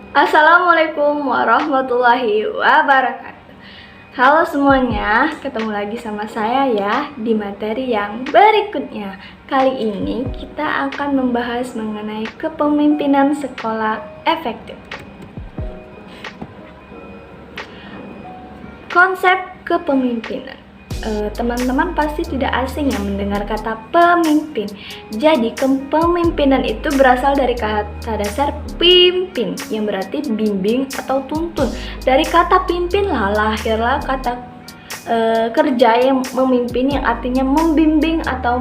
Assalamualaikum warahmatullahi wabarakatuh. Halo semuanya, ketemu lagi sama saya ya di materi yang berikutnya. Kali ini kita akan membahas mengenai kepemimpinan sekolah efektif. Konsep kepemimpinan. Teman-teman pasti tidak asing ya mendengar kata pemimpin. Jadi kepemimpinan itu berasal dari kata dasar pimpin yang berarti bimbing atau tuntun. Dari kata pimpin lahirlah kata kerja yang memimpin yang artinya membimbing atau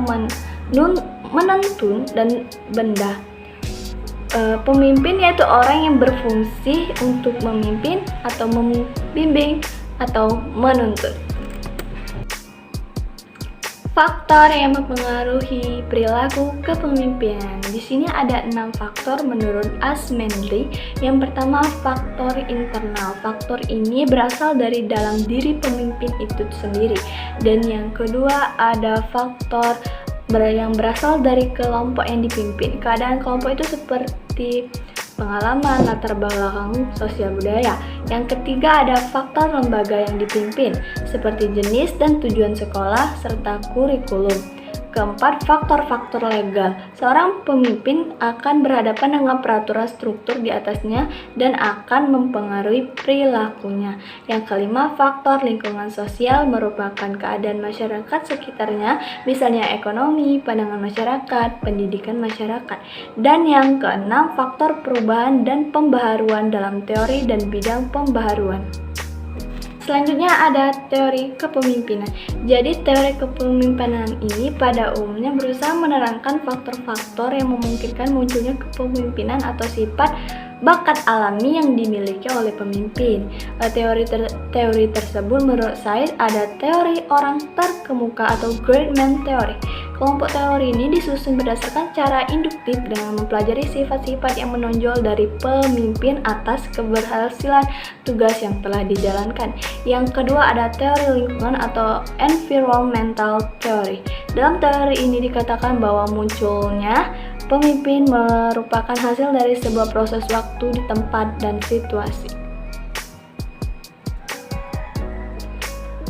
menuntun dan benda. Pemimpin yaitu orang yang berfungsi untuk memimpin atau membimbing atau menuntun. Faktor yang mempengaruhi perilaku kepemimpinan. Di sini ada 6 faktor menurut Asmendry. Yang pertama, faktor internal. Faktor ini berasal dari dalam diri pemimpin itu sendiri. Dan yang kedua, ada faktor yang berasal dari kelompok yang dipimpin. Keadaan kelompok itu seperti pengalaman, latar belakang sosial budaya. Yang ketiga ada faktor lembaga yang dipimpin, seperti jenis dan tujuan sekolah serta kurikulum. Keempat, faktor-faktor legal. Seorang pemimpin akan berhadapan dengan peraturan struktur di atasnya dan akan mempengaruhi perilakunya. Yang kelima, faktor lingkungan sosial merupakan keadaan masyarakat sekitarnya, misalnya ekonomi, pandangan masyarakat, pendidikan masyarakat. Dan yang keenam, faktor perubahan dan pembaharuan dalam teori dan bidang pembaharuan. Selanjutnya ada teori kepemimpinan. Jadi teori kepemimpinan ini pada umumnya berusaha menerangkan faktor-faktor yang memungkinkan munculnya kepemimpinan atau sifat bakat alami yang dimiliki oleh pemimpin. Teori tersebut menurut saya ada teori orang terkemuka atau great man theory. Kelompok teori ini disusun berdasarkan cara induktif dengan mempelajari sifat-sifat yang menonjol dari pemimpin atas keberhasilan tugas yang telah dijalankan. Yang kedua ada teori lingkungan atau environmental theory. Dalam teori ini dikatakan bahwa munculnya pemimpin merupakan hasil dari sebuah proses waktu di tempat dan situasi.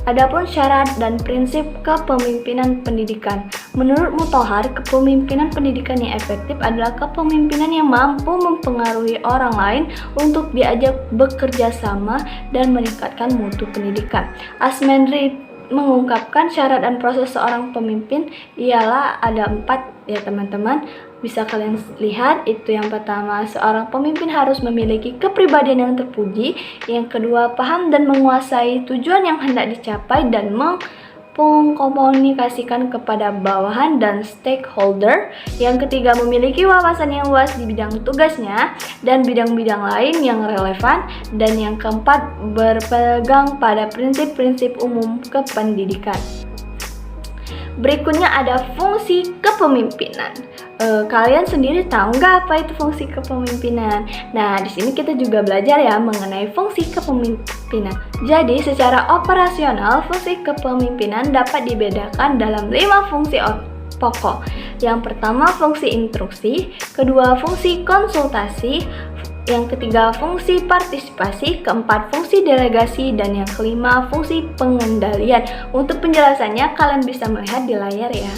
Adapun syarat dan prinsip kepemimpinan pendidikan. Menurut Mutahar, kepemimpinan pendidikan yang efektif adalah kepemimpinan yang mampu mempengaruhi orang lain untuk diajak bekerja sama dan meningkatkan mutu pendidikan. Asmendry mengungkapkan syarat dan proses seorang pemimpin ialah ada 4 ya teman-teman. Bisa kalian lihat, itu yang pertama, seorang pemimpin harus memiliki kepribadian yang terpuji. Yang kedua, paham dan menguasai tujuan yang hendak dicapai dan mengkomunikasikan kepada bawahan dan stakeholder. Yang ketiga, memiliki wawasan yang luas di bidang tugasnya dan bidang-bidang lain yang relevan. Dan yang keempat, berpegang pada prinsip-prinsip umum kependidikan. Berikutnya ada fungsi kepemimpinan. Kalian sendiri tahu nggak apa itu fungsi kepemimpinan? Nah, di sini kita juga belajar ya mengenai fungsi kepemimpinan. Jadi, secara operasional, fungsi kepemimpinan dapat dibedakan dalam 5 fungsi pokok. Yang pertama, fungsi instruksi, kedua, fungsi konsultasi, yang ketiga, fungsi partisipasi, keempat, fungsi delegasi, dan yang kelima, fungsi pengendalian. Untuk penjelasannya, kalian bisa melihat di layar ya.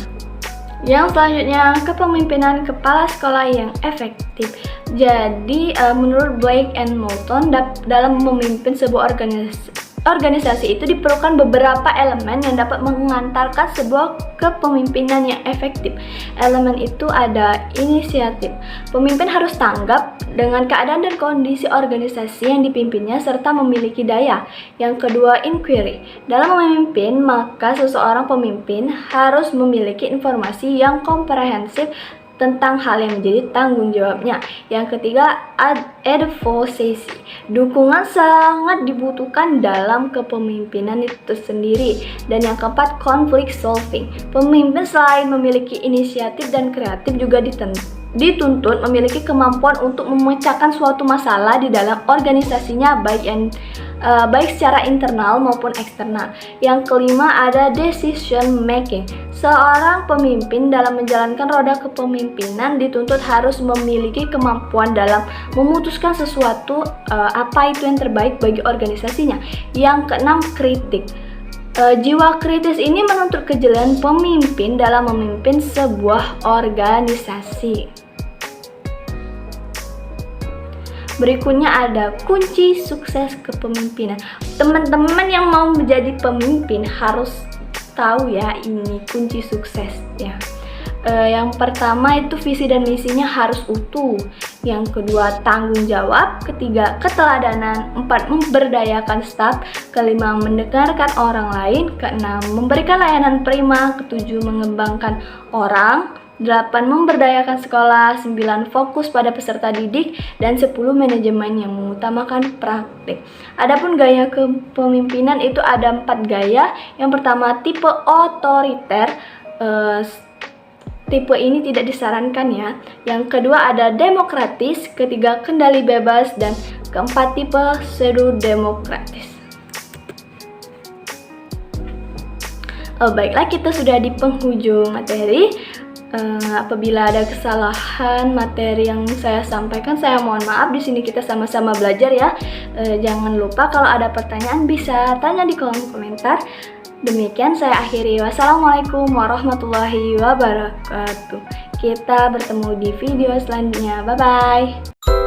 Yang selanjutnya, kepemimpinan kepala sekolah yang efektif. Jadi, menurut Blake and Moulton, dalam memimpin sebuah organisasi itu diperlukan beberapa elemen yang dapat mengantarkan sebuah kepemimpinan yang efektif. Elemen itu ada inisiatif. Pemimpin harus tanggap dengan keadaan dan kondisi organisasi yang dipimpinnya serta memiliki daya. Yang kedua, inquiry. Dalam memimpin, maka seseorang pemimpin harus memiliki informasi yang komprehensif tentang hal yang menjadi tanggung jawabnya. Yang ketiga, advocacy. Dukungan sangat dibutuhkan dalam kepemimpinan itu sendiri. Dan yang keempat, conflict solving. Pemimpin selain memiliki inisiatif dan kreatif juga dituntut memiliki kemampuan untuk memecahkan suatu masalah di dalam organisasinya, baik yang baik secara internal maupun eksternal. Yang kelima ada decision making. Seorang pemimpin dalam menjalankan roda kepemimpinan dituntut harus memiliki kemampuan dalam memutuskan sesuatu apa itu yang terbaik bagi organisasinya. Yang keenam, kritik. Jiwa kritis ini menuntut kejelian pemimpin dalam memimpin sebuah organisasi. Berikutnya ada kunci sukses kepemimpinan. Teman-teman yang mau menjadi pemimpin harus tahu ya ini kunci suksesnya. Yang pertama itu visi dan misinya harus utuh. Yang kedua tanggung jawab. Ketiga keteladanan. 4 memberdayakan staf. Kelima mendengarkan orang lain. Keenam memberikan layanan prima. Ketujuh mengembangkan orang. 8 memberdayakan sekolah. 9 fokus pada peserta didik. Dan 10 manajemen yang mengutamakan praktik. Adapun gaya kepemimpinan itu ada 4 gaya. Yang pertama tipe otoriter. Tipe ini tidak disarankan ya. Yang kedua ada demokratis. Ketiga kendali bebas. Dan keempat tipe pseudo-demokratis. Baiklah, kita sudah di penghujung materi. Apabila ada kesalahan materi yang saya sampaikan, saya mohon maaf. Di sini kita sama-sama belajar ya. Jangan lupa kalau ada pertanyaan bisa tanya di kolom komentar. Demikian saya akhiri. Wassalamualaikum warahmatullahi wabarakatuh. Kita bertemu di video selanjutnya. Bye bye.